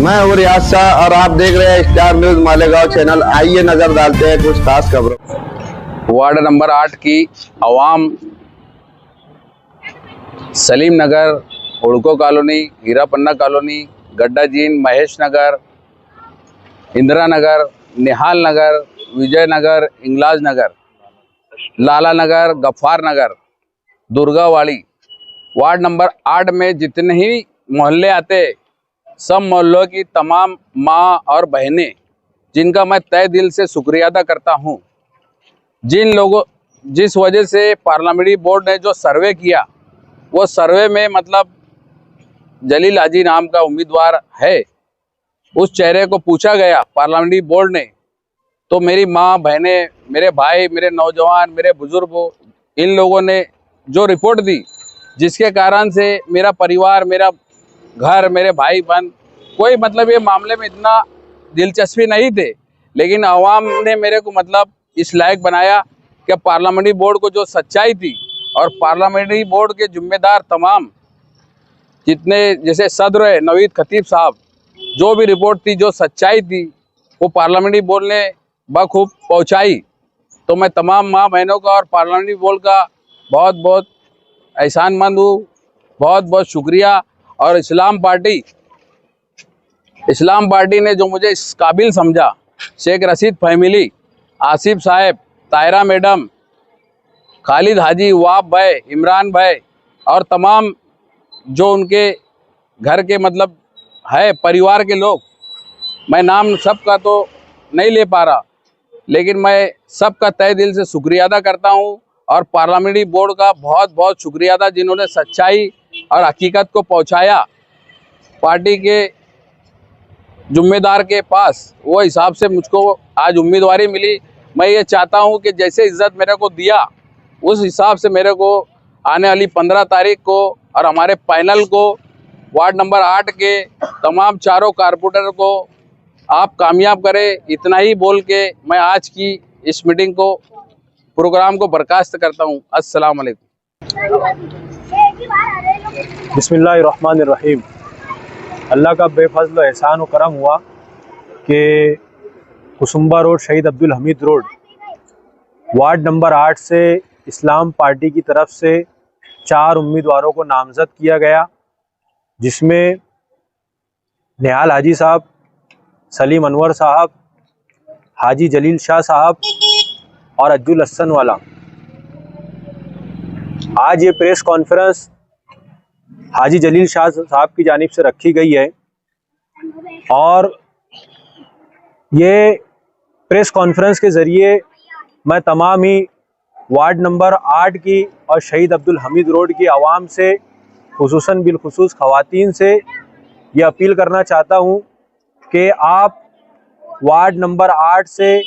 मैं हूँ रियाज शाह और आप देख रहे हैं स्टार न्यूज मालेगांव चैनल। आइए नजर डालते हैं कुछ खास खबरों। वार्ड नंबर 8 की आवाम सलीम नगर, हुड़को कॉलोनी, हीरा पन्ना कॉलोनी, गड्ढा जीन, महेश नगर, इंदिरा नगर, निहाल नगर, विजय नगर, इंगलाज नगर, लाला नगर, गफ्फार नगर, दुर्गावाड़ी, वार्ड नंबर 8 में जितने ही मोहल्ले आते, सब मोहल्लों की तमाम माँ और बहनें, जिनका मैं तहे दिल से शुक्रिया अदा करता हूँ। जिस वजह से पार्लियामेंट्री बोर्ड ने जो सर्वे किया, वो सर्वे में मतलब जलील हाजी नाम का उम्मीदवार है, उस चेहरे को पूछा गया पार्लियामेंट्री बोर्ड ने, तो मेरी माँ, बहनें, मेरे भाई, मेरे नौजवान, मेरे बुजुर्ग, इन लोगों ने जो रिपोर्ट दी, जिसके कारण से मेरा परिवार, मेरा घर, मेरे भाई बहन, कोई मतलब ये मामले में इतना दिलचस्पी नहीं थे, लेकिन आवाम ने मेरे को मतलब इस लायक बनाया कि पार्लियामेंट्री बोर्ड को जो सच्चाई थी और पार्लियामेंट्री बोर्ड के जिम्मेदार तमाम जितने जैसे सदर है नवीद खतीब साहब, जो भी रिपोर्ट थी, जो सच्चाई थी, वो पार्लियामेंट्री बोर्ड ने बखूब पहुंचाई। तो मैं तमाम माँ बहनों का और पार्लियामेंट्री बोर्ड का बहुत बहुत एहसानमंद हूँ, बहुत बहुत शुक्रिया। और इस्लाम पार्टी ने जो मुझे इस काबिल समझा, शेख रशीद फैमिली, आसिफ साहब, तायरा मैडम, खालिद हाजी, वाब भाई, इमरान भाई और तमाम जो उनके घर के मतलब है परिवार के लोग, मैं नाम सबका तो नहीं ले पा रहा, लेकिन मैं सबका तहे दिल से शुक्रिया अदा करता हूं। और पार्लियामेंट्री बोर्ड का बहुत बहुत शुक्रिया अदा, जिन्होंने सच्चाई और हकीकत को पहुंचाया पार्टी के जिम्मेदार के पास, वो हिसाब से मुझको आज उम्मीदवारी मिली। मैं ये चाहता हूं कि जैसे इज्जत मेरे को दिया, उस हिसाब से मेरे को आने वाली 15 तारीख को और हमारे पैनल को, वार्ड नंबर 8 के तमाम चारों कारपोरेटर को आप कामयाब करें। इतना ही बोल के मैं आज की इस मीटिंग को, प्रोग्राम को बर्खास्त करता हूँ। अस्सलाम वालेकुम। बिस्मिल्लाहिर्रहमानिर्रहीम। अल्लाह का बेफज़ल एहसान व करम हुआ कि कुसुम्बा रोड, शहीद Abdul Hamid road, ward number 8 से इस्लाम पार्टी की तरफ से 4 उम्मीदवारों को नामज़द किया गया, जिसमें निहाल हाजी साहब, सलीम अनवर साहब, हाजी जलील शाह साहब और अज्जुल हसन वाला। आज ये प्रेस कॉन्फ्रेंस हाजी जलील शाह साहब की जानिब से रखी गई है और ये प्रेस कॉन्फ्रेंस के ज़रिए मैं तमाम ही वार्ड नंबर 8 की और शहीद अब्दुल हमीद रोड की आवाम से, खुसूसन बिलखुसूस ख़वातीन से ये अपील करना चाहता हूँ कि आप वार्ड नंबर 8 से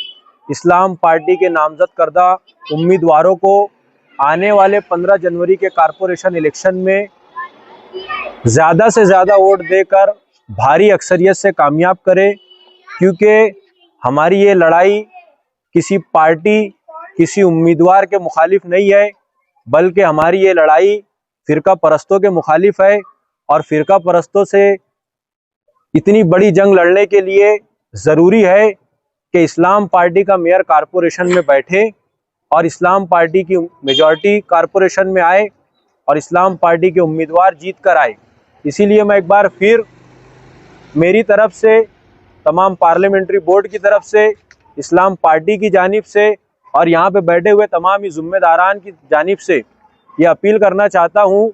इस्लाम पार्टी के नामज़द करदा उम्मीदवारों को आने वाले 15 जनवरी के कारपोरेशन इलेक्शन में ज़्यादा से ज़्यादा वोट देकर भारी अक्सरियत से कामयाब करें, क्योंकि हमारी ये लड़ाई किसी पार्टी, किसी उम्मीदवार के मुखालिफ नहीं है, बल्कि हमारी ये लड़ाई फ़िरका परस्तों के मुखालिफ है। और फ़िरका परस्तों से इतनी बड़ी जंग लड़ने के लिए ज़रूरी है कि इस्लाम पार्टी का मेयर कारपोरेशन में बैठे और इस्लाम पार्टी की मेजॉरिटी कारपोरेशन में आए और इस्लाम पार्टी के उम्मीदवार जीत कर आए। इसीलिए मैं एक बार फिर मेरी तरफ से, तमाम पार्लियामेंट्री बोर्ड की तरफ से, इस्लाम पार्टी की जानिब से और यहाँ पे बैठे हुए तमाम ही ज़िम्मेदारान की जानिब से ये अपील करना चाहता हूँ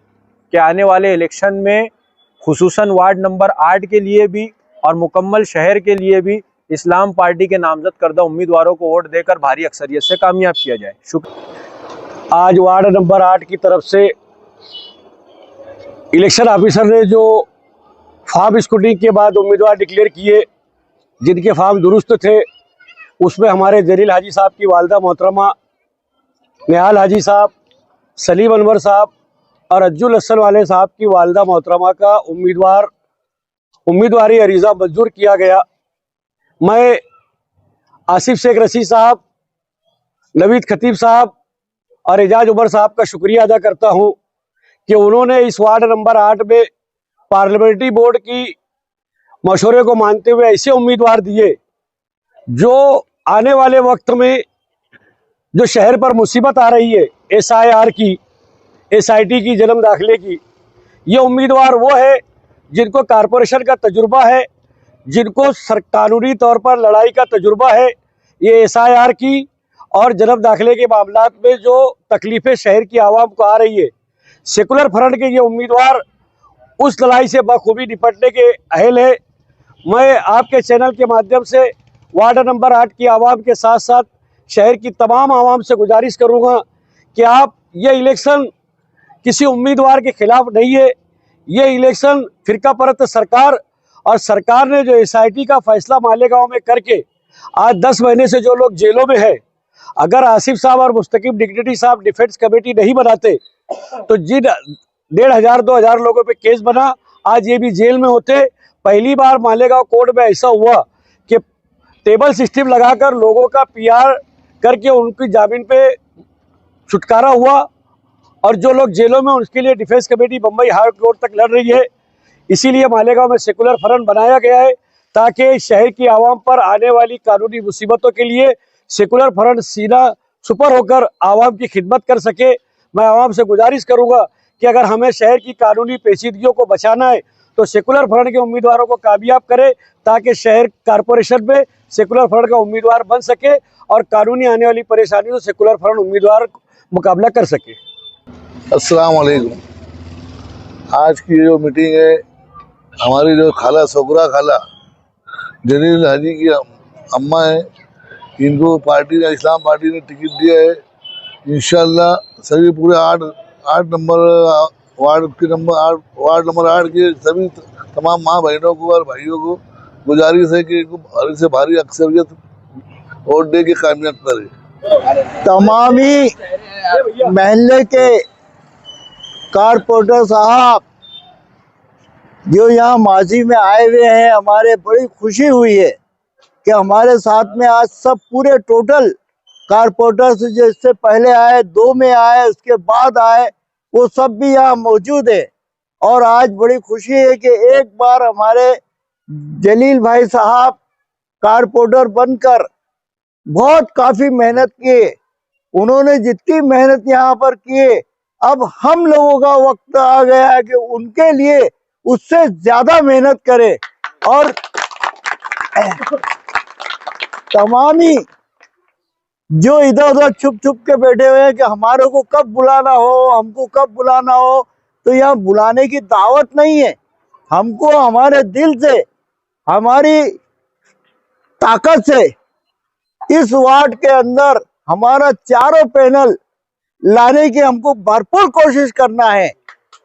कि आने वाले इलेक्शन में खुसूसन वार्ड नंबर 8 के लिए भी और मुकम्मल शहर के लिए भी इस्लाम पार्टी के नामज़द करदा उम्मीदवारों को वोट देकर भारी अक्सरियत से कामयाब किया जाए। शुक्रिया। आज वार्ड नंबर 8 की तरफ से इलेक्शन ऑफिसर ने जो फॉर्म स्क्रूटिनी के बाद उम्मीदवार डिक्लेयर किए, जिनके फॉर्म दुरुस्त थे, उसमें हमारे जलील हाजी साहब की वालदा मोहतरमा, निहाल हाजी साहब, सलीम अनवर साहब और अज्जुल हसन वाले साहब की वालदा मोहतरमा का उम्मीदवारी अरीज़ा मंजूर किया गया। मैं आसिफ शेख रशीद साहब, नवीद खतीब साहब और एजाज उमर साहब का शुक्रिया अदा करता हूं कि उन्होंने इस वार्ड नंबर 8 में पार्लियामेंट्री बोर्ड की मशवरे को मानते हुए ऐसे उम्मीदवार दिए जो आने वाले वक्त में जो शहर पर मुसीबत आ रही है SIR की, SIT की, जन्म दाखिले की, ये उम्मीदवार वो है जिनको कारपोरेशन का तजुर्बा है, जिनको कानूनी तौर पर लड़ाई का तजुर्बा है। ये SIR की और जन्म दाखिले के मामलात में जो तकलीफ़ें शहर की आवाम को आ रही है, सेकुलर फ्रंट के ये उम्मीदवार उस लड़ाई से बखूबी निपटने के अहल है। मैं आपके चैनल के माध्यम से वार्ड नंबर 8 की आवाम के साथ साथ शहर की तमाम आवाम से गुजारिश करूंगा कि आप ये इलेक्शन किसी उम्मीदवार के खिलाफ नहीं है, ये इलेक्शन फिरका परस्त सरकार और सरकार ने जो SIT का फैसला मालेगांव में करके आज 10 महीने से जो लोग जेलों में है, अगर आसिफ साहब और मुस्तकीम डिग्निटी साहब डिफेंस कमेटी नहीं बनाते तो जिन 1500-2000 लोगों पे केस बना, आज ये भी जेल में होते। पहली बार मालेगांव कोर्ट में ऐसा हुआ कि टेबल सिस्टम लगाकर लोगों का PR करके उनकी जामीन पे छुटकारा हुआ और जो लोग जेलों में उनके लिए defence committee Bombay high court तक लड़ रही है। इसीलिए मालेगांव में सेकुलर फ्रंट बनाया गया है ताकि शहर की आवाम पर आने वाली कानूनी मुसीबतों के लिए सेकुलर फ्रंट सीना सुपर होकर आवाम की खिदमत कर सके। मैं आवाम से गुजारिश करूंगा कि अगर हमें शहर की कानूनी पेचीदगियों को बचाना है तो सेकुलर फ्रंट के उम्मीदवारों को कामयाब करे ताकि शहर कारपोरेशन में सेकुलर फ्रंट का उम्मीदवार बन सके और कानूनी आने वाली परेशानियों से सेकुलर फ्रंट उम्मीदवार मुकाबला कर सके। अस्सलाम वालेकुम। आज की जो मीटिंग है, हमारी जो खाला सोगरा खाला जलील हाजी की अम्मा है, इनको पार्टी ने, इस्लाम पार्टी ने टिकट दिया है। इंशाल्लाह सभी पूरे 8 नंबर वार्ड नंबर 8 के सभी तमाम माँ बहनों को और भाइयों को गुजारिश है कि इनको भारी से भारी अक्सरियत वोट दे के कामयाब करे। तमामी महल्ले के कारपोरेटर साहब जो यहाँ माजी में आए हुए हैं, हमारे बड़ी खुशी हुई है कि हमारे साथ में आज सब पूरे टोटल कारपोरेटर्स जो इससे पहले आए, 2 में आए, उसके बाद आए, वो सब भी यहाँ मौजूद है। और आज बड़ी खुशी है कि एक बार हमारे जलील भाई साहब कारपोरेटर बनकर बहुत काफ़ी मेहनत किए। उन्होंने जितनी मेहनत यहाँ पर किए, अब हम लोगों का वक्त आ गया है कि उनके लिए उससे ज़्यादा मेहनत करें। और तमामी जो इधर उधर छुप छुप के बैठे हुए हैं कि हमारे को कब बुलाना हो, हमको कब बुलाना हो, तो यहाँ बुलाने की दावत नहीं है। हमको हमारे दिल से, हमारी ताकत से इस वार्ड के अंदर हमारा चारों पैनल लाने की हमको भरपूर कोशिश करना है।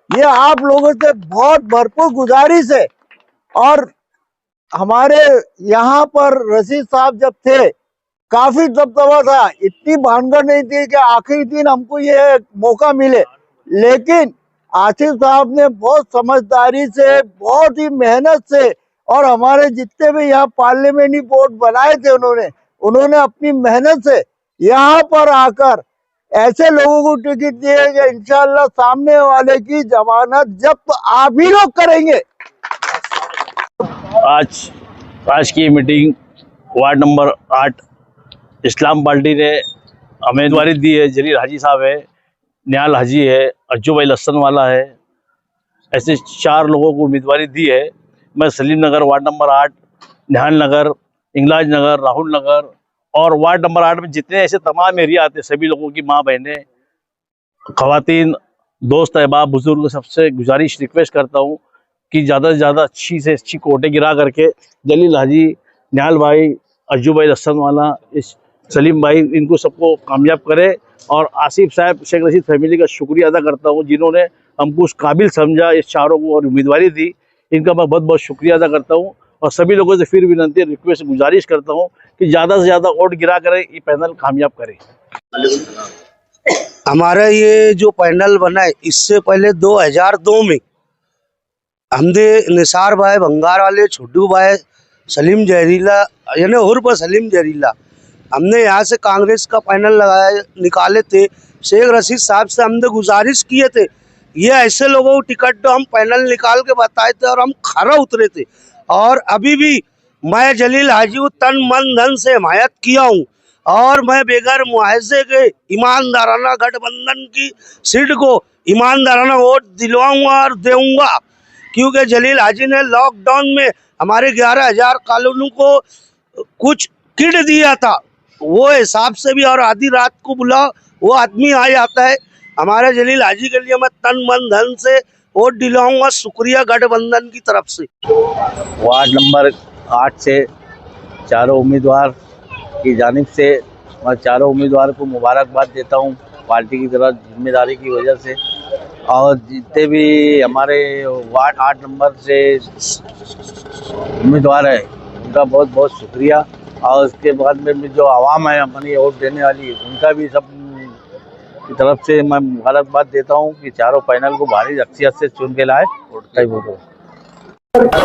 ये आप लोगों से बहुत भरपूर गुजारिश है। और हमारे यहाँ पर रशीद साहब जब थे, काफी दबदबा था, इतनी भानगढ़ नहीं थी कि आखिरी दिन हमको ये मौका मिले, लेकिन आसिफ साहब ने बहुत समझदारी से, बहुत ही मेहनत से, और हमारे जितने भी यहाँ पार्लियामेंट्री बोर्ड बनाए थे उन्होंने अपनी मेहनत से यहाँ पर आकर ऐसे लोगों को टिकट दिए कि इंशाल्लाह सामने वाले की जमानत जब्त आप ही लोग करेंगे। आज की मीटिंग वार्ड नंबर 8 इस्लाम पार्टी ने उम्मीदवारी दी है। जलील हाजी साहब है, निहाल हाजी है, अज्जू भाई लस्सन वाला है, ऐसे 4 लोगों को उम्मीदवारी दी है। मैं सलीम नगर वार्ड नंबर 8, निहाल नगर, इंगलाज नगर, राहुल नगर और वार्ड नंबर 8 में जितने ऐसे तमाम एरिया आते हैं, सभी लोगों की माँ बहनें, ख़वातीन, दोस्त, अहबाब, बुजुर्ग, सबसे गुजारिश रिक्वेस्ट करता हूँ कि ज़्यादा से ज़्यादा अच्छी से अच्छी कोटे गिरा करके जलील हाजी, निहाल भाई, अज्जू भाई लस्सन वाला, इस सलीम भाई, इनको सबको कामयाब करे। और आसिफ साहब, शेख रशीद फैमिली का शुक्रिया अदा करता हूँ जिन्होंने हमको उस काबिल समझा, इस चारों को और उम्मीदवारी दी। इनका मैं बहुत बहुत शुक्रिया अदा करता हूँ। और सभी लोगों से फिर विनती, रिक्वेस्ट, गुजारिश करता हूँ कि ज़्यादा से ज़्यादा वोट गिरा करें, ये पैनल कामयाब करे। हमारा ये जो पैनल बना है, इससे पहले 2002 में हमने निसार भाई भंगार वाले, छोटू भाई, सलीम जहरीला यानी उर्फ सलीम जहरीला, हमने यहाँ से कांग्रेस का पैनल लगाया, निकाले थे। शेख रशीद साहब से हमने गुजारिश किए थे, ये ऐसे लोगों को टिकट दो, हम पैनल निकाल के बताए थे और हम खरा उतरे थे। और अभी भी मैं जलील हाजी को तन मन धन से हिमायत किया हूँ और मैं बेगर मुआवजे के ईमानदाराना गठबंधन की सीट को ईमानदाराना वोट दिलवाऊंगा और दूंगा, क्योंकि जलील हाजी ने लॉकडाउन में हमारे 11,000 कॉलोनी को कुछ किट दिया था, वो हिसाब से भी, और आधी रात को बुला वो आदमी आ जाता है। हमारे जलील हाजी के लिए मैं तन मन धन से वोट दिलाऊंगा। शुक्रिया गठबंधन की तरफ से। वार्ड नंबर 8 से चारों उम्मीदवार की जानिब से मैं चारों उम्मीदवार को मुबारकबाद देता हूं पार्टी की तरफ जिम्मेदारी की वजह से। और जितने भी हमारे वार्ड 8 नंबर से उम्मीदवार हैं उनका बहुत बहुत शुक्रिया। और उसके बाद में जो आवाम है हमारी वोट देने वाली, उनका भी सब की तरफ से मैं मुबारकबाद देता हूं कि चारों पैनल को भारी अक्सरियत से चुन के लाए।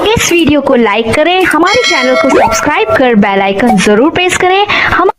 इस वीडियो को लाइक करें, हमारे चैनल को सब्सक्राइब कर बेल आइकन जरूर प्रेस करें। हम